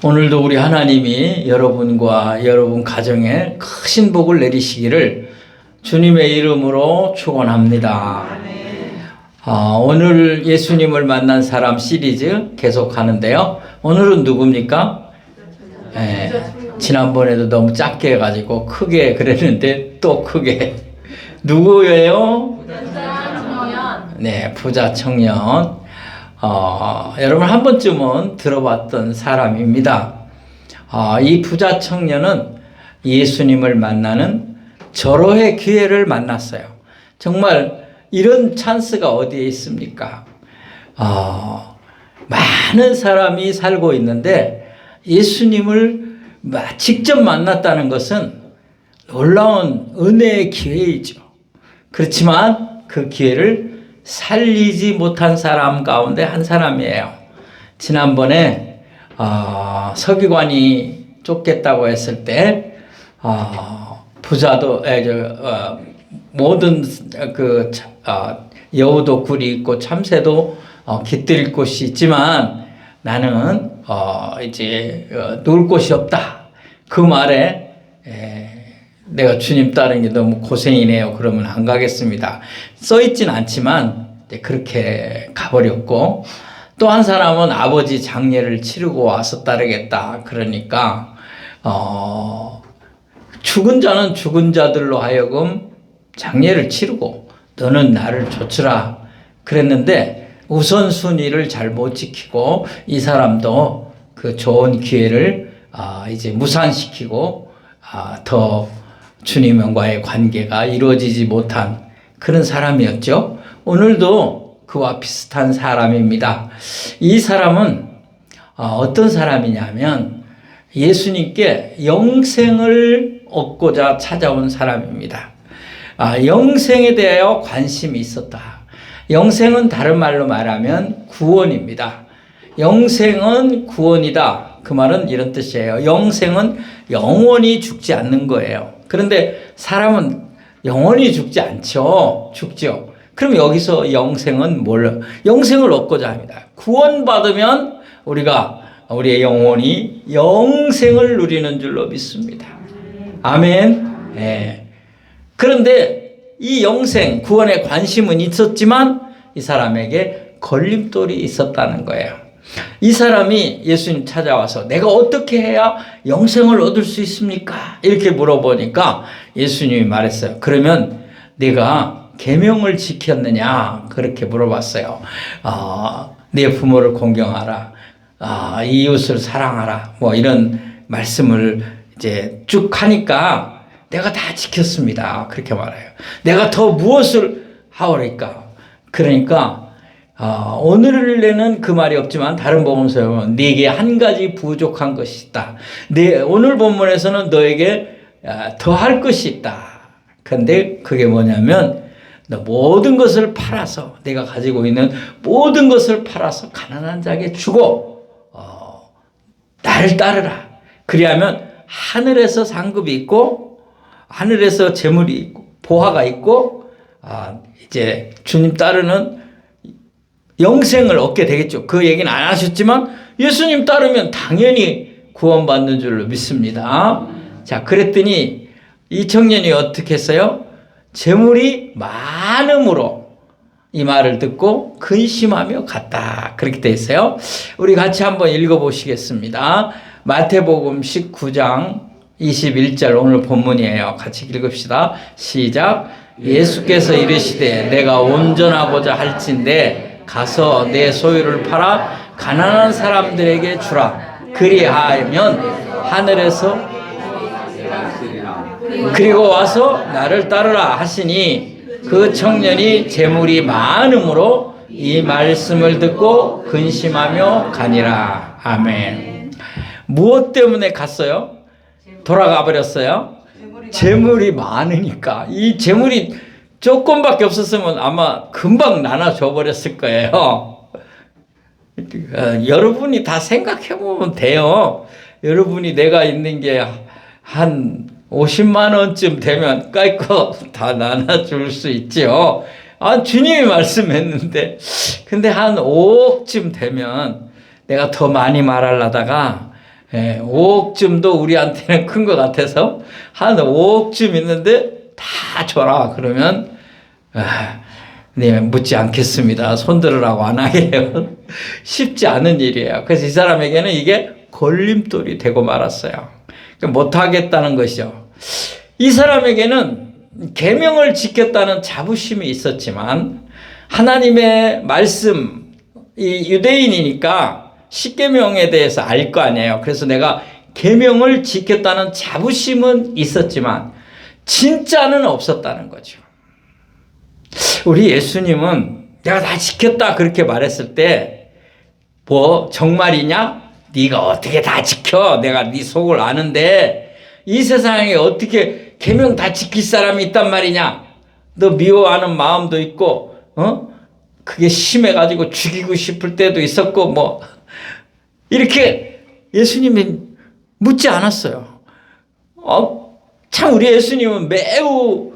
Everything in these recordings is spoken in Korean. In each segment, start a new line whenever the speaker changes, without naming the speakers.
오늘도 우리 하나님이 여러분과 여러분 가정에 크신 복을 내리시기를 주님의 이름으로 축원합니다. 오늘 예수님을 만난 사람 시리즈 계속 하는데요. 오늘은 누굽니까? 지난번에도 너무 작게 해가지고 크게 그랬는데 또 크게. 누구예요?
부자 청년.
네, 부자 청년. 여러분 한 번쯤은 들어봤던 사람입니다. 이 부자 청년은 예수님을 만나는 절호의 기회를 만났어요. 정말 이런 찬스가 어디에 있습니까? 많은 사람이 살고 있는데 예수님을 직접 만났다는 것은 놀라운 은혜의 기회이죠. 그렇지만 그 기회를 살리지 못한 사람 가운데 한 사람이에요. 지난번에 서기관이 쫓겠다고 했을 때 부자도 모든 여우도 굴이 있고 참새도 깃들 곳이 있지만 나는 이제 놀 곳이 없다. 그 말에 내가 주님 따르는 게 너무 고생이네요. 그러면 안 가겠습니다. 써있진 않지만 그렇게 가버렸고, 또 한 사람은 아버지 장례를 치르고 와서 따르겠다. 그러니까 죽은 자는 죽은 자들로 하여금 장례를 치르고 너는 나를 좇으라 그랬는데 우선순위를 잘 못 지키고 이 사람도 그 좋은 기회를 이제 무산시키고 더 주님과의 관계가 이루어지지 못한 그런 사람이었죠. 오늘도 그와 비슷한 사람입니다. 이 사람은 어떤 사람이냐면 예수님께 영생을 얻고자 찾아온 사람입니다. 영생에 대하여 관심이 있었다. 영생은 다른 말로 말하면 구원입니다. 영생은 구원이다. 그 말은 이런 뜻이에요. 영생은 영원히 죽지 않는 거예요. 그런데 사람은 영원히 죽지 않죠. 죽죠. 그럼 여기서 영생은 뭘? 영생을 얻고자 합니다. 구원받으면 우리의 영혼이 영생을 누리는 줄로 믿습니다. 아멘. 네. 그런데 이 영생, 구원에 관심은 있었지만 이 사람에게 걸림돌이 있었다는 거예요. 이 사람이 예수님 찾아와서 내가 어떻게 해야 영생을 얻을 수 있습니까? 이렇게 물어보니까 예수님이 말했어요. 그러면 내가 계명을 지켰느냐? 그렇게 물어봤어요. 내 부모를 공경하라. 이웃을 사랑하라. 뭐 이런 말씀을 이제 쭉 하니까 내가 다 지켰습니다. 그렇게 말해요. 내가 더 무엇을 하오리까? 그러니까 오늘에는 그 말이 없지만 다른 복음서에 보면 네게 한 가지 부족한 것이 있다. 오늘 본문에서는 너에게 더 할 것이 있다. 그런데 그게 뭐냐면 너 모든 것을 팔아서 내가 가지고 있는 모든 것을 팔아서 가난한 자에게 주고 나를 따르라. 그리하면 하늘에서 상급이 있고 하늘에서 재물이 있고 보화가 있고 이제 주님 따르는 영생을 얻게 되겠죠. 그 얘기는 안 하셨지만 예수님 따르면 당연히 구원받는 줄로 믿습니다. 자, 그랬더니 이 청년이 어떻게 했어요? 재물이 많음으로 이 말을 듣고 근심하며 갔다. 그렇게 돼 있어요. 우리 같이 한번 읽어보시겠습니다. 마태복음 19장 21절 오늘 본문이에요. 같이 읽읍시다. 시작. 예수께서 이르시되 내가 온전하고자 할진대 가서 내 소유를 팔아 가난한 사람들에게 주라. 그리하면 하늘에서 그리고 와서 나를 따르라 하시니 그 청년이 재물이 많음으로 이 말씀을 듣고 근심하며 가니라. 아멘. 무엇 때문에 갔어요? 돌아가 버렸어요. 재물이 많으니까. 이 재물이 조금밖에 없었으면 아마 금방 나눠줘 버렸을 거예요. 여러분이 다 생각해 보면 돼요. 여러분이 내가 있는 게 한 50만 원쯤 되면 깔거 다 나눠줄 수 있죠. 주님이 말씀했는데, 근데 한 5억쯤 되면 내가 더 많이 말하려다가 5억쯤도 우리한테는 큰 것 같아서 한 5억쯤 있는데 다 줘라 그러면 네, 묻지 않겠습니다. 손들으라고 안 하게요. 쉽지 않은 일이에요. 그래서 이 사람에게는 이게 걸림돌이 되고 말았어요. 못하겠다는 것이죠. 이 사람에게는 계명을 지켰다는 자부심이 있었지만 하나님의 말씀, 이 유대인이니까 십계명에 대해서 알 거 아니에요. 그래서 내가 계명을 지켰다는 자부심은 있었지만 진짜는 없었다는 거죠. 우리 예수님은 내가 다 지켰다 그렇게 말했을 때 뭐 정말이냐? 네가 어떻게 다 지켜? 내가 네 속을 아는데 이 세상에 어떻게 계명 다 지킬 사람이 있단 말이냐? 너 미워하는 마음도 있고 그게 심해가지고 죽이고 싶을 때도 있었고 뭐 이렇게 예수님이 묻지 않았어요. 참 우리 예수님은 매우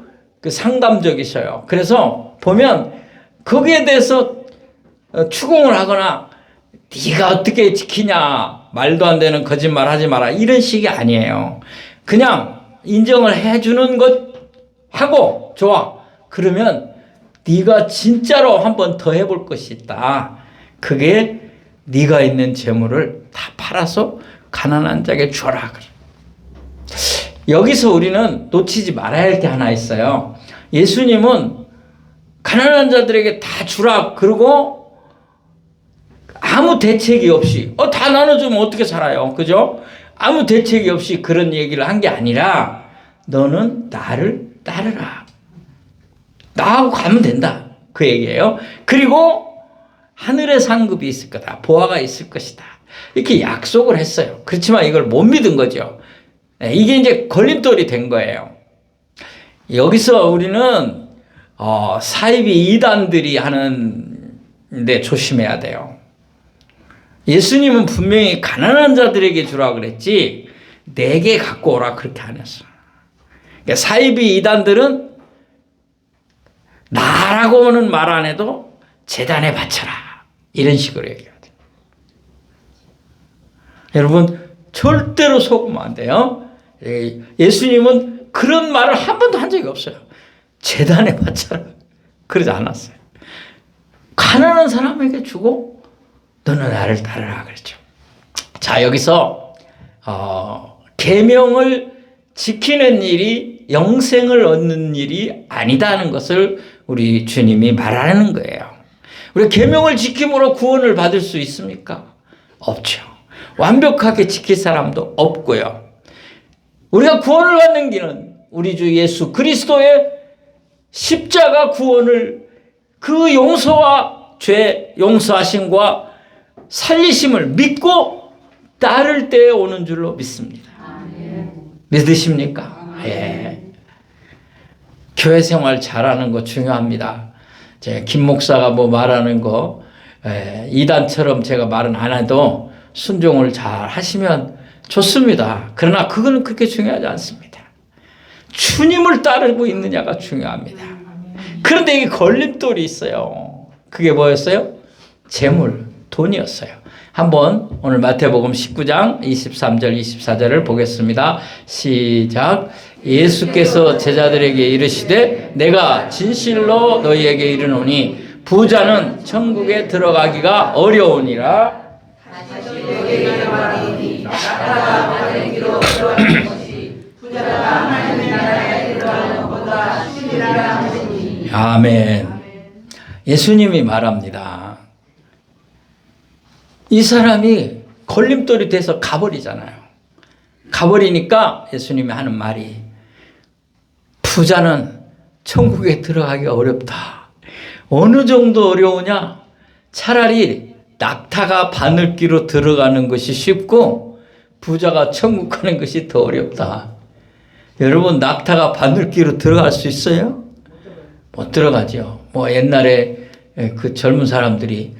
상담적이셔요. 그래서 보면 거기에 대해서 추궁을 하거나 네가 어떻게 지키냐 말도 안 되는 거짓말 하지 마라 이런 식이 아니에요. 그냥 인정을 해주는 것 하고 좋아 그러면 네가 진짜로 한번 더 해볼 것이 있다. 그게 네가 있는 재물을 다 팔아서 가난한 자에게 주라. 여기서 우리는 놓치지 말아야 할 게 하나 있어요. 예수님은 가난한 자들에게 다 주라 그러고 아무 대책이 없이 다 나눠주면 어떻게 살아요? 그죠? 아무 대책이 없이 그런 얘기를 한 게 아니라 너는 나를 따르라. 나하고 가면 된다. 그 얘기예요. 그리고 하늘의 상급이 있을 거다. 보화가 있을 것이다. 이렇게 약속을 했어요. 그렇지만 이걸 못 믿은 거죠. 이게 이제 걸림돌이 된 거예요. 여기서 우리는 사이비 이단들이 하는데 조심해야 돼요. 예수님은 분명히 가난한 자들에게 주라 그랬지 내게 갖고 오라 그렇게 안 했어. 그러니까 사이비 이단들은 나라고는 말 안 해도 제단에 바쳐라 이런 식으로 얘기해요. 여러분 절대로 속으면 안 돼요. 예수님은 그런 말을 한 번도 한 적이 없어요. 제단에 바쳐라 그러지 않았어요. 가난한 사람에게 주고 너는 나를 따르라 그랬죠. 자 여기서 계명을 지키는 일이 영생을 얻는 일이 아니다는 것을 우리 주님이 말하는 거예요. 우리 계명을 지킴으로 구원을 받을 수 있습니까? 없죠. 완벽하게 지킬 사람도 없고요. 우리가 구원을 받는 길은 우리 주 예수 그리스도의 십자가 구원을 그 용서와 죄 용서하심과 살리심을 믿고 따를 때에 오는 줄로 믿습니다. 믿으십니까? 예. 교회 생활 잘하는 거 중요합니다. 제 김 목사가 뭐 말하는 거 이단처럼 제가 말은 안 해도 순종을 잘 하시면 좋습니다. 그러나 그거는 그렇게 중요하지 않습니다. 주님을 따르고 있느냐가 중요합니다. 그런데 이게 걸림돌이 있어요. 그게 뭐였어요? 재물, 돈이었어요. 한번 오늘 마태복음 19장 23절 24절을 보겠습니다. 시작. 예수께서 제자들에게 이르시되 내가 진실로 너희에게 이르노니 부자는 천국에 들어가기가 어려우니라. 아멘. 예수님이 말합니다. 이 사람이 걸림돌이 돼서 가버리잖아요. 가버리니까 예수님이 하는 말이 부자는 천국에 들어가기가 어렵다. 어느 정도 어려우냐? 차라리 낙타가 바늘귀로 들어가는 것이 쉽고 부자가 천국 가는 것이 더 어렵다. 여러분 낙타가 바늘귀로 들어갈 수 있어요? 못 들어가죠. 뭐 옛날에 그 젊은 사람들이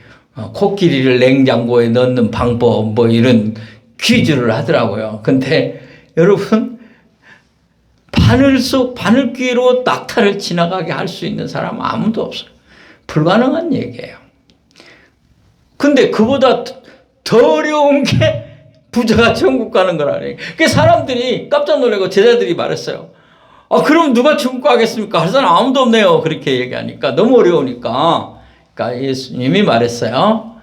코끼리를 냉장고에 넣는 방법 뭐 이런 퀴즈를 하더라고요. 근데 여러분 바늘귀로 낙타를 지나가게 할 수 있는 사람은 아무도 없어요. 불가능한 얘기예요. 근데 그보다 더 어려운 게 부자가 천국 가는 거라니. 그 사람들이 깜짝 놀라고 제자들이 말했어요. 그럼 누가 천국 가겠습니까? 할 사람 아무도 없네요. 그렇게 얘기하니까 너무 어려우니까. 그러니까 예수님이 말했어요.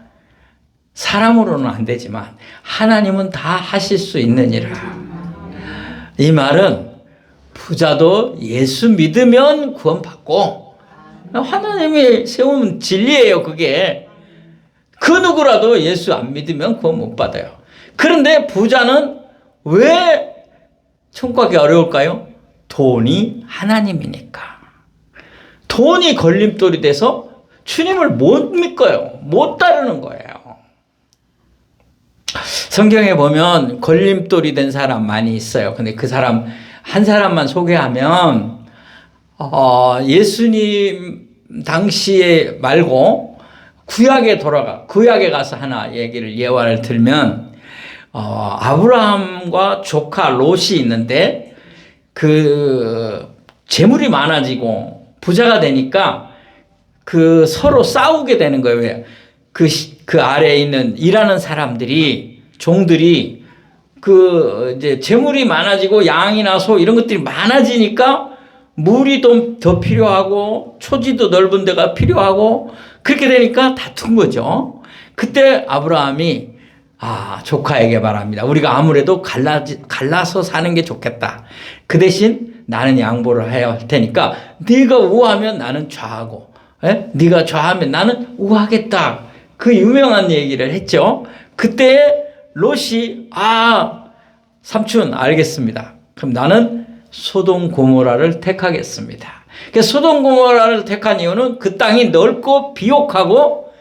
사람으로는 안 되지만 하나님은 다 하실 수 있느니라. 이 말은 부자도 예수 믿으면 구원받고, 하나님이 세운 진리예요. 그게 그 누구라도 예수 안 믿으면 구원 못 받아요. 그런데 부자는 왜 천국 가기 어려울까요? 돈이 하나님이니까. 돈이 걸림돌이 돼서 주님을 못 믿어요. 못 따르는 거예요. 성경에 보면 걸림돌이 된 사람 많이 있어요. 근데 그 사람 한 사람만 소개하면 예수님 당시에 말고 구약에 가서 하나 얘기를 예화를 들면 아브라함과 조카 롯이 있는데 그 재물이 많아지고 부자가 되니까 그 서로 싸우게 되는 거예요. 왜? 그 아래에 있는 일하는 사람들이 종들이 그 이제 재물이 많아지고 양이나 소 이런 것들이 많아지니까 물이 좀 더 필요하고 초지도 넓은 데가 필요하고 그렇게 되니까 다툰 거죠. 그때 아브라함이 조카에게 말합니다. 우리가 아무래도 갈라서 사는 게 좋겠다. 그 대신 나는 양보를 해야 할 테니까 네가 우하면 나는 좌하고, 네가 좌하면 나는 우하겠다. 그 유명한 얘기를 했죠. 그때 롯이 삼촌 알겠습니다. 그럼 나는 소돔 고모라를 택하겠습니다. 그래서 소돔 고모라를 택한 이유는 그 땅이 넓고 비옥하고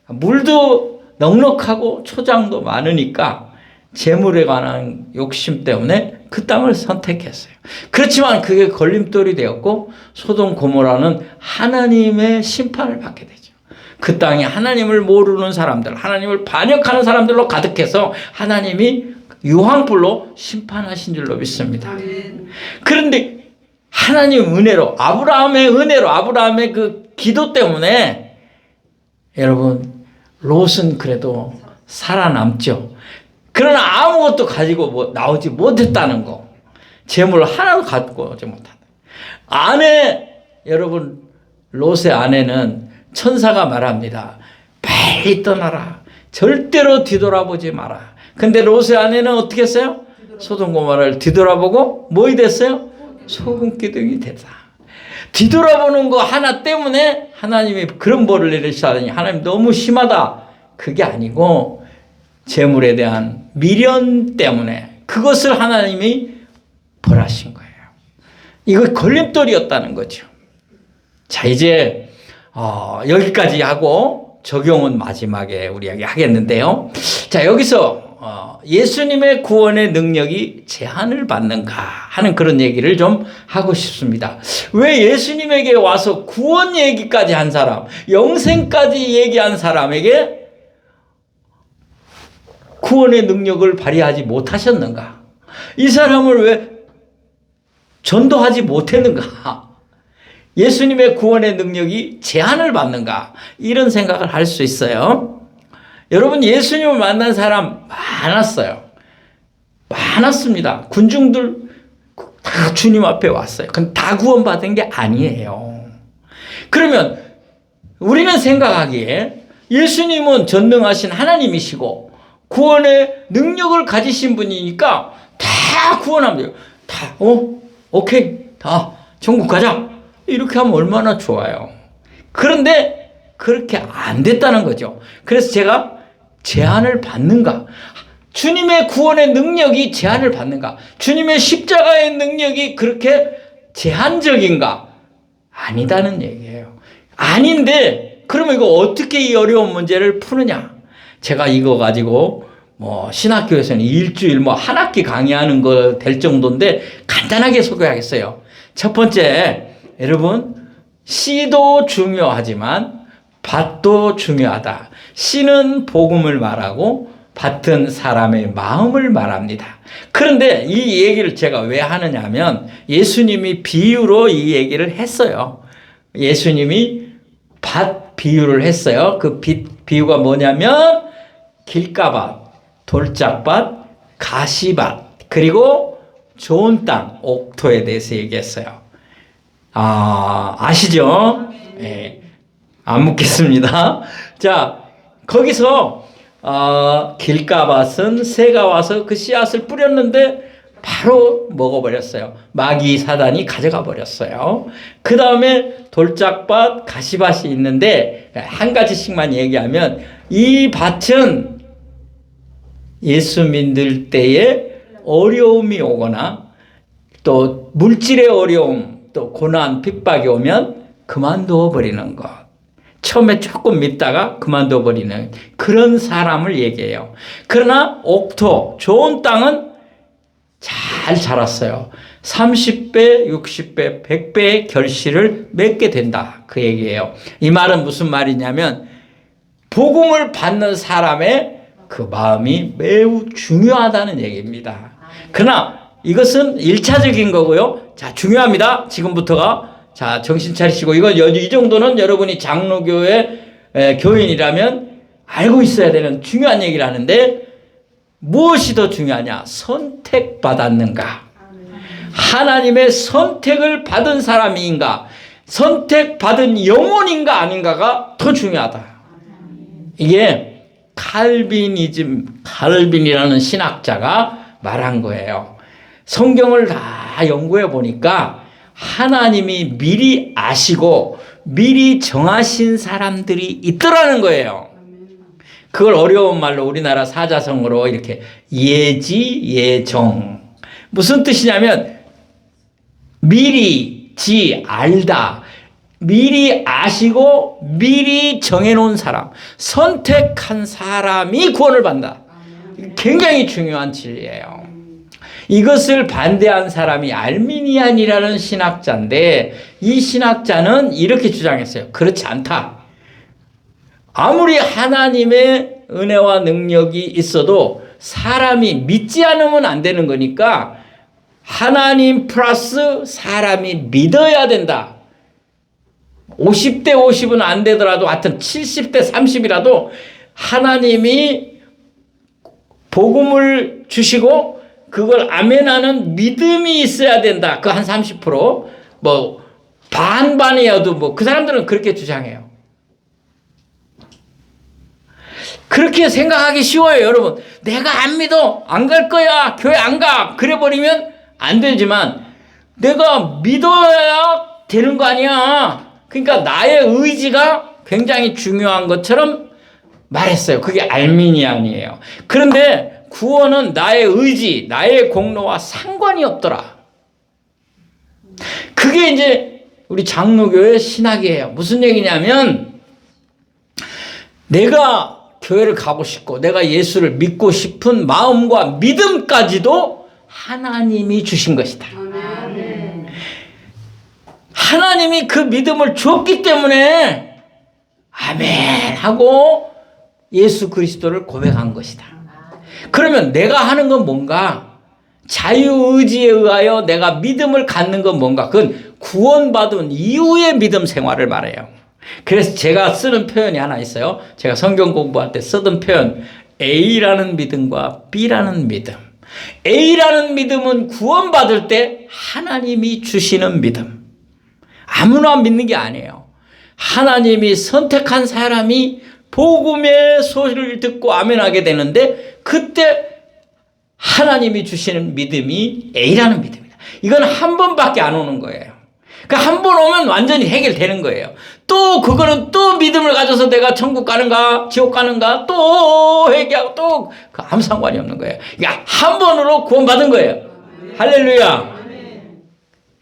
물도 넉넉하고 초장도 많으니까 재물에 관한 욕심 때문에 그 땅을 선택했어요. 그렇지만 그게 걸림돌이 되었고 소돔 고모라는 하나님의 심판을 받게 되죠. 그 땅이 하나님을 모르는 사람들, 하나님을 반역하는 사람들로 가득해서 하나님이 유황불로 심판하신 줄로 믿습니다. 그런데 하나님 은혜로, 아브라함의 은혜로, 아브라함의 그 기도 때문에 여러분 롯은 그래도 살아남죠. 그러나 아무것도 가지고 나오지 못했다는 거. 재물을 하나도 갖고 오지 못한다. 여러분 롯의 아내는 천사가 말합니다. 빨리 떠나라. 절대로 뒤돌아보지 마라. 근데 롯의 아내는 어떻게 했어요? 소돔 고모라를 뒤돌아보고 뭐이 됐어요? 소금 기둥이 됐다. 뒤돌아보는 거 하나 때문에 하나님이 그런 벌을 내리시다니 하나님 너무 심하다. 그게 아니고 재물에 대한 미련 때문에 그것을 하나님이 벌하신 거예요. 이거 걸림돌이었다는 거죠. 자, 이제 여기까지 하고 적용은 마지막에 우리에게 하겠는데요. 자, 여기서 예수님의 구원의 능력이 제한을 받는가 하는 그런 얘기를 좀 하고 싶습니다. 왜 예수님에게 와서 구원 얘기까지 한 사람, 영생까지 얘기한 사람에게 구원의 능력을 발휘하지 못하셨는가? 이 사람을 왜 전도하지 못했는가? 예수님의 구원의 능력이 제한을 받는가? 이런 생각을 할 수 있어요. 여러분 예수님을 만난 사람 많았어요. 많았습니다. 군중들 다 주님 앞에 왔어요. 근데 다 구원받은 게 아니에요. 그러면 우리는 생각하기에 예수님은 전능하신 하나님이시고 구원의 능력을 가지신 분이니까 다 구원하면 돼요. 다 오케이 다 천국 가자 이렇게 하면 얼마나 좋아요. 그런데 그렇게 안 됐다는 거죠. 그래서 제가 제한을 받는가? 주님의 구원의 능력이 제한을 받는가? 주님의 십자가의 능력이 그렇게 제한적인가? 아니다는 얘기예요. 아닌데 그러면 이거 어떻게 이 어려운 문제를 푸느냐? 제가 이거 가지고 신학교에서는 일주일 한 학기 강의하는 거 될 정도인데 간단하게 소개하겠어요. 첫 번째, 여러분 씨도 중요하지만 밭도 중요하다. 씨는 복음을 말하고 밭은 사람의 마음을 말합니다. 그런데 이 얘기를 제가 왜 하느냐 하면 예수님이 비유로 이 얘기를 했어요. 예수님이 밭 비유를 했어요. 그 비유가 뭐냐면 길가밭, 돌짝밭, 가시밭, 그리고 좋은 땅, 옥토에 대해서 얘기했어요. 아시죠? 예. 안 묻겠습니다. 자, 거기서 길가밭은 새가 와서 그 씨앗을 뿌렸는데 바로 먹어버렸어요. 마귀 사단이 가져가 버렸어요. 그 다음에 돌짝밭, 가시밭이 있는데 한 가지씩만 얘기하면 이 밭은 예수 믿을 때에 어려움이 오거나 또 물질의 어려움, 또 고난, 핍박이 오면 그만둬 버리는 것. 처음에 조금 믿다가 그만둬 버리는 그런 사람을 얘기해요. 그러나 옥토, 좋은 땅은 잘 자랐어요. 30배, 60배, 100배의 결실을 맺게 된다. 그 얘기예요. 이 말은 무슨 말이냐면 복음을 받는 사람의 그 마음이 매우 중요하다는 얘기입니다. 그러나 이것은 1차적인 거고요. 자, 중요합니다. 지금부터가. 자, 정신 차리시고, 이 정도는 여러분이 장로교회 교인이라면 알고 있어야 되는 중요한 얘기를 하는데, 무엇이 더 중요하냐? 선택받았는가? 하나님의 선택을 받은 사람인가? 선택받은 영혼인가 아닌가가 더 중요하다. 이게 칼빈이라는 신학자가 말한 거예요. 성경을 다 연구해 보니까 하나님이 미리 아시고 미리 정하신 사람들이 있더라는 거예요. 그걸 어려운 말로 우리나라 사자성어로 이렇게 예지, 예정. 무슨 뜻이냐면 미리, 알다. 미리 아시고 미리 정해놓은 사람, 선택한 사람이 구원을 받는다. 굉장히 중요한 진리예요. 이것을 반대한 사람이 알미니안이라는 신학자인데 이 신학자는 이렇게 주장했어요. 그렇지 않다. 아무리 하나님의 은혜와 능력이 있어도 사람이 믿지 않으면 안 되는 거니까 하나님 플러스 사람이 믿어야 된다. 50대 50은 안 되더라도 하여튼 70대 30이라도 하나님이 복음을 주시고 그걸 아멘하는 믿음이 있어야 된다. 그 한 30%. 뭐 반반이어도 뭐 그 사람들은 그렇게 주장해요. 그렇게 생각하기 쉬워요, 여러분. 내가 안 믿어. 안 갈 거야. 교회 안 가. 그래 버리면 안 되지만 내가 믿어야 되는 거 아니야. 그러니까 나의 의지가 굉장히 중요한 것처럼 말했어요. 그게 알미니안이에요. 그런데 구원은 나의 의지, 나의 공로와 상관이 없더라. 그게 이제 우리 장로교의 신학이에요. 무슨 얘기냐면 내가 교회를 가고 싶고 내가 예수를 믿고 싶은 마음과 믿음까지도 하나님이 주신 것이다. 하나님이 그 믿음을 줬기 때문에 아멘 하고 예수 그리스도를 고백한 것이다. 그러면 내가 하는 건 뭔가? 자유의지에 의하여 내가 믿음을 갖는 건 뭔가? 그건 구원받은 이후의 믿음 생활을 말해요. 그래서 제가 쓰는 표현이 하나 있어요. 제가 성경 공부할 때 쓰던 표현, A라는 믿음과 B라는 믿음. A라는 믿음은 구원받을 때 하나님이 주시는 믿음. 아무나 믿는 게 아니에요. 하나님이 선택한 사람이 복음의 소리를 듣고 아멘하게 되는데 그때 하나님이 주시는 믿음이 A라는 믿음이다. 이건 한 번밖에 안 오는 거예요. 그러니까 한 번 오면 완전히 해결되는 거예요. 또 그거는 또 믿음을 가져서 내가 천국 가는가 지옥 가는가 또 회개하고 또 아무 상관이 없는 거예요. 그러니까 한 번으로 구원받은 거예요. 할렐루야.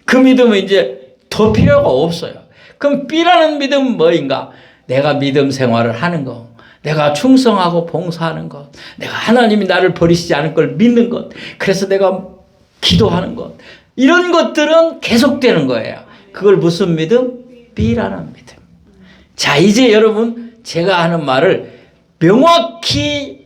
그 믿음은 이제 더 필요가 없어요. 그럼 B라는 믿음은 뭐인가? 내가 믿음 생활을 하는 것, 내가 충성하고 봉사하는 것, 내가 하나님이 나를 버리시지 않을 걸 믿는 것, 그래서 내가 기도하는 것, 이런 것들은 계속되는 거예요. 그걸 무슨 믿음? B라는 믿음. 자, 이제 여러분 제가 하는 말을 명확히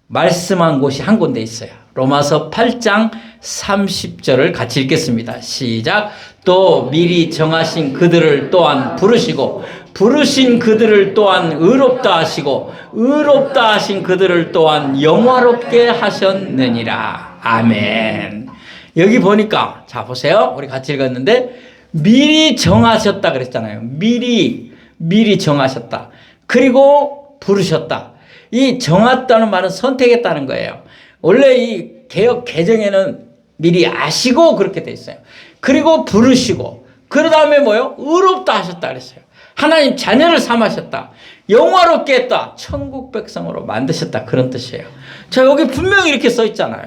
말씀한 곳이 한 군데 있어요. 로마서 8장 30절을 같이 읽겠습니다. 시작. 또 미리 정하신 그들을 또한 부르시고 부르신 그들을 또한 의롭다 하시고 의롭다 하신 그들을 또한 영화롭게 하셨느니라. 아멘. 여기 보니까 자 보세요. 우리 같이 읽었는데 미리 정하셨다 그랬잖아요. 미리 정하셨다. 그리고 부르셨다. 이 정했다는 말은 선택했다는 거예요. 원래 이 개역 개정에는 미리 아시고 그렇게 돼 있어요. 그리고 부르시고 그 다음에 뭐요? 의롭다 하셨다 그랬어요. 하나님 자녀를 삼으셨다. 영화롭게 했다. 천국 백성으로 만드셨다. 그런 뜻이에요. 자, 여기 분명히 이렇게 써 있잖아요.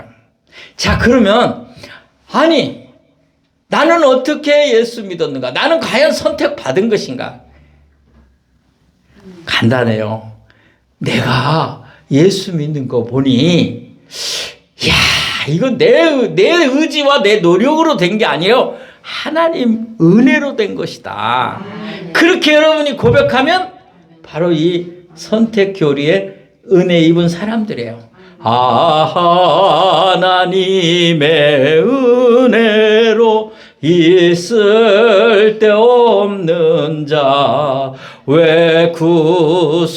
자, 그러면 아니 나는 어떻게 예수 믿었는가? 나는 과연 선택받은 것인가? 간단해요. 내가 예수 믿는 거 보니 야, 이거 내 의지와 내 노력으로 된 게 아니에요. 하나님 은혜로 된 것이다. 그렇게 여러분이 고백하면 바로 이 선택 교리에 은혜 입은 사람들이에요. 하나님의 은혜로 있을 데 없는 자 왜 구속하여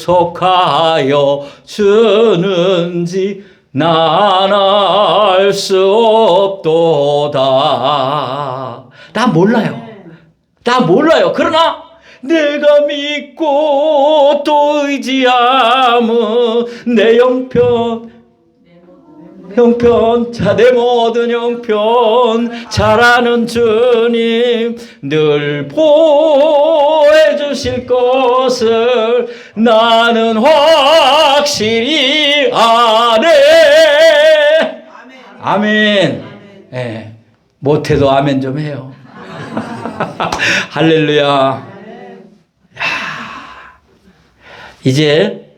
주는지 난 알 수 없도다. 나 몰라요. 그러나 내가 믿고 또 의지함은 내 형편 자 내 모든 형편 잘 아는 주님 늘 보호해 주실 것을 나는 확실히 아네. 아멘. 예. 못해도 아멘 좀 해요. 할렐루야. 야. 이제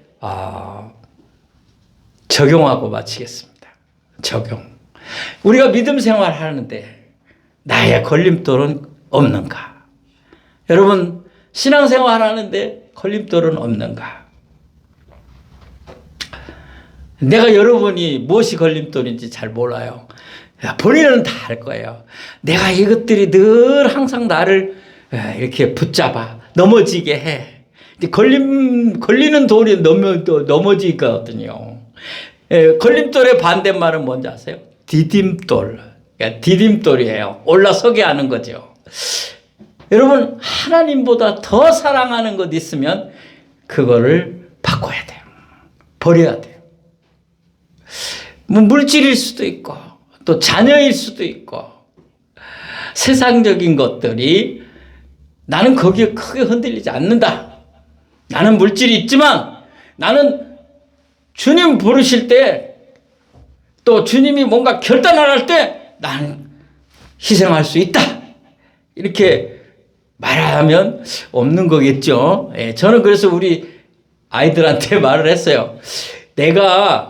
적용하고 마치겠습니다. 적용. 우리가 믿음 생활 하는데 나의 걸림돌은 없는가? 여러분 신앙 생활 하는데 걸림돌은 없는가? 내가 여러분이 무엇이 걸림돌인지 잘 몰라요. 본인은 다 알 거예요. 내가 이것들이 늘 항상 나를 이렇게 붙잡아 넘어지게 해. 걸리는 돌이 넘어지거든요. 걸림돌의 반대말은 뭔지 아세요? 디딤돌. 그러니까 디딤돌이에요. 올라서게 하는 거죠. 여러분 하나님보다 더 사랑하는 것 있으면 그거를 바꿔야 돼요. 버려야 돼요. 뭐 물질일 수도 있고 또 자녀일 수도 있고 세상적인 것들이 나는 거기에 크게 흔들리지 않는다. 나는 물질이 있지만 나는 주님 부르실 때 또 주님이 뭔가 결단을 할 때 나는 희생할 수 있다. 이렇게 말하면 없는 거겠죠. 예, 저는 그래서 우리 아이들한테 말을 했어요. 내가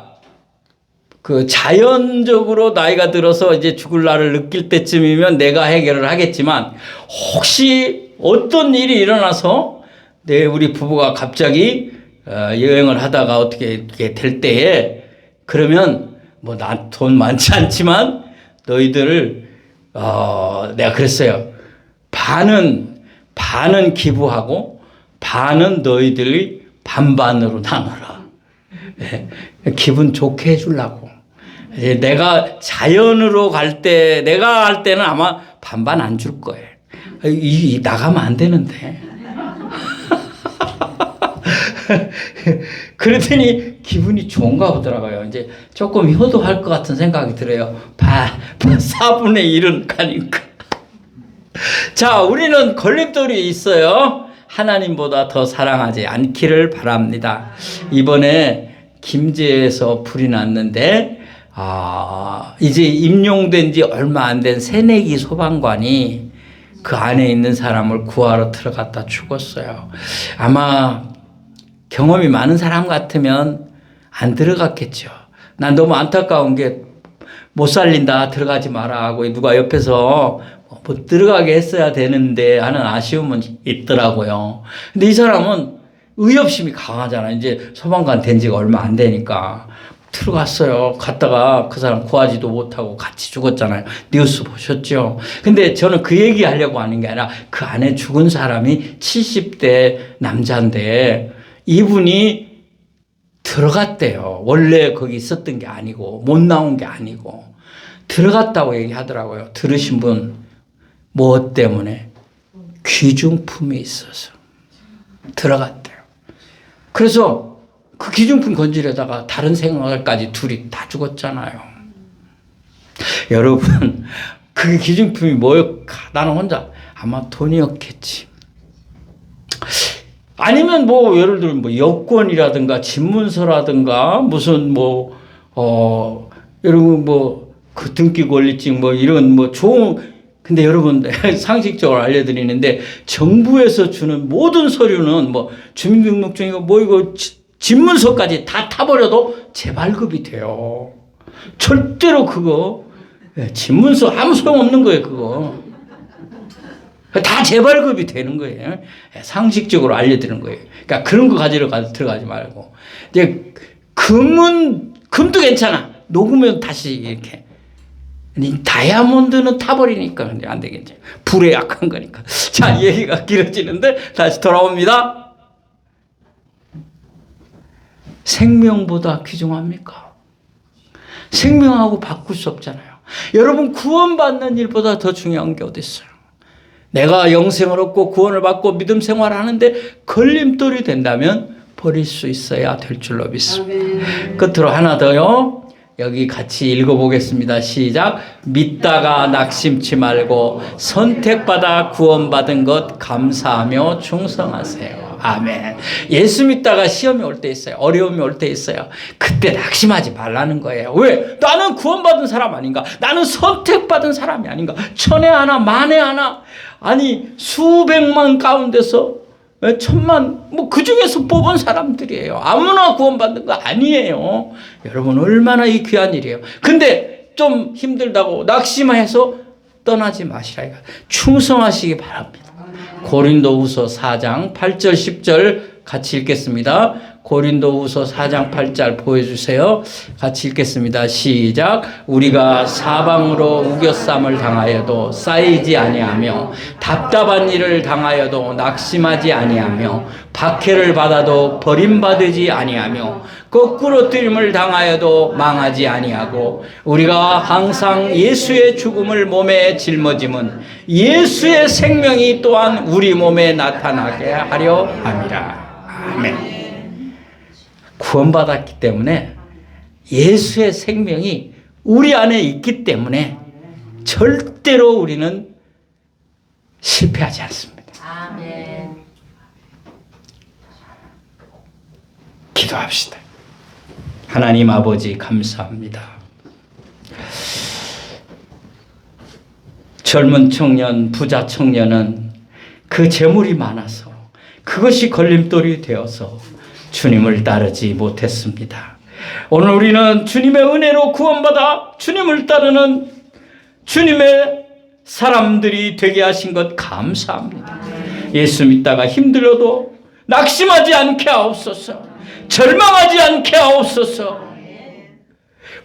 그 자연적으로 나이가 들어서 이제 죽을 날을 느낄 때쯤이면 내가 해결을 하겠지만 혹시 어떤 일이 일어나서 우리 부부가 갑자기 여행을 하다가 어떻게 이렇게 될 때에 그러면 뭐 나 돈 많지 않지만 너희들을 내가 그랬어요. 반은 기부하고 반은 너희들이 반반으로 나눠라. 네, 기분 좋게 해주려고. 내가 자연으로 내가 할 때는 아마 반반 안 줄 거예요. 나가면 안 되는데. 그랬더니 기분이 좋은가 보더라고요. 이제 조금 효도할 것 같은 생각이 들어요. 4분의 1은 가니까. 자, 우리는 걸림돌이 있어요. 하나님보다 더 사랑하지 않기를 바랍니다. 이번에 김제에서 불이 났는데 이제 임용된 지 얼마 안 된 새내기 소방관이 그 안에 있는 사람을 구하러 들어갔다 죽었어요. 아마 경험이 많은 사람 같으면 안 들어갔겠죠. 난 너무 안타까운 게 못 살린다, 들어가지 마라 하고 누가 옆에서 못 들어가게 했어야 되는데 하는 아쉬움은 있더라고요. 근데 이 사람은 의협심이 강하잖아요. 이제 소방관 된 지가 얼마 안 되니까 들어갔어요. 갔다가 그 사람 구하지도 못하고 같이 죽었잖아요. 뉴스 보셨죠? 근데 저는 그 얘기 하려고 하는 게 아니라 그 안에 죽은 사람이 70대 남자인데 이분이 들어갔대요. 원래 거기 있었던 게 아니고 못 나온 게 아니고 들어갔다고 얘기하더라고요. 들으신 분 뭐 때문에? 귀중품이 있어서 들어갔대요. 그래서 그 귀중품 건지려다가 다른 생활까지 둘이 다 죽었잖아요. 여러분, 그 귀중품이 뭐였까? 나는 혼자 아마 돈이었겠지. 아니면 뭐 예를 들면 뭐 여권이라든가 집문서라든가 무슨 여러분 그 등기 권리증 이런 좋은. 근데 여러분 상식적으로 알려드리는데 정부에서 주는 모든 서류는 주민등록증이고 이거 집문서까지 다 타버려도 재발급이 돼요. 절대로 그거 집문서 아무 소용없는 거예요. 그거 다 재발급이 되는 거예요. 상식적으로 알려드리는 거예요. 그러니까 그런 거 가지러 들어가지 말고 이제 금도 괜찮아. 녹으면 다시 이렇게. 다이아몬드는 타버리니까 안 되겠죠. 불에 약한 거니까. 자, 얘기가 길어지는데 다시 돌아옵니다. 생명보다 귀중합니까? 생명하고 바꿀 수 없잖아요. 여러분 구원받는 일보다 더 중요한 게 어디 있어요? 내가 영생을 얻고 구원을 받고 믿음 생활을 하는데 걸림돌이 된다면 버릴 수 있어야 될 줄로 믿습니다. 끝으로 하나 더요. 여기 같이 읽어보겠습니다. 시작. 믿다가 낙심치 말고 선택받아 구원받은 것 감사하며 충성하세요. 아멘. 예수 믿다가 시험이 올 때 있어요. 어려움이 올 때 있어요. 그때 낙심하지 말라는 거예요. 왜? 나는 구원받은 사람 아닌가? 나는 선택받은 사람이 아닌가? 천에 하나 만에 하나 아니 수백만 가운데서 천만 그 중에서 뽑은 사람들이에요. 아무나 구원받는 거 아니에요. 여러분 얼마나 이 귀한 일이에요. 근데 좀 힘들다고 낙심해서 떠나지 마시라. 충성하시기 바랍니다. 고린도후서 4장 8절 10절 같이 읽겠습니다. 고린도후서 4장 8절 보여주세요. 같이 읽겠습니다. 시작. 우리가 사방으로 우겨쌈을 당하여도 쌓이지 아니하며 답답한 일을 당하여도 낙심하지 아니하며 박해를 받아도 버림받지 아니하며 거꾸로 뜨림을 당하여도 망하지 아니하고 우리가 항상 예수의 죽음을 몸에 짊어짐은 예수의 생명이 또한 우리 몸에 나타나게 하려 함이라. 아멘. 구원받았기 때문에 예수의 생명이 우리 안에 있기 때문에 절대로 우리는 실패하지 않습니다.
아멘.
기도합시다. 하나님 아버지 감사합니다. 젊은 청년, 부자 청년은 그 재물이 많아서 그것이 걸림돌이 되어서 주님을 따르지 못했습니다. 오늘 우리는 주님의 은혜로 구원받아 주님을 따르는 주님의 사람들이 되게 하신 것 감사합니다. 예수 믿다가 힘들어도 낙심하지 않게 하옵소서. 절망하지 않게 하옵소서.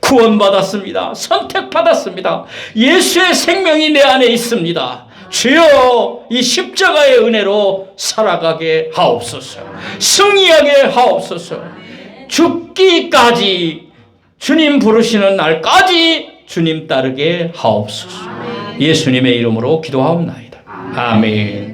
구원받았습니다. 선택받았습니다. 예수의 생명이 내 안에 있습니다. 주여 이 십자가의 은혜로 살아가게 하옵소서. 승리하게 하옵소서. 죽기까지 주님 부르시는 날까지 주님 따르게 하옵소서. 예수님의 이름으로 기도하옵나이다. 아멘.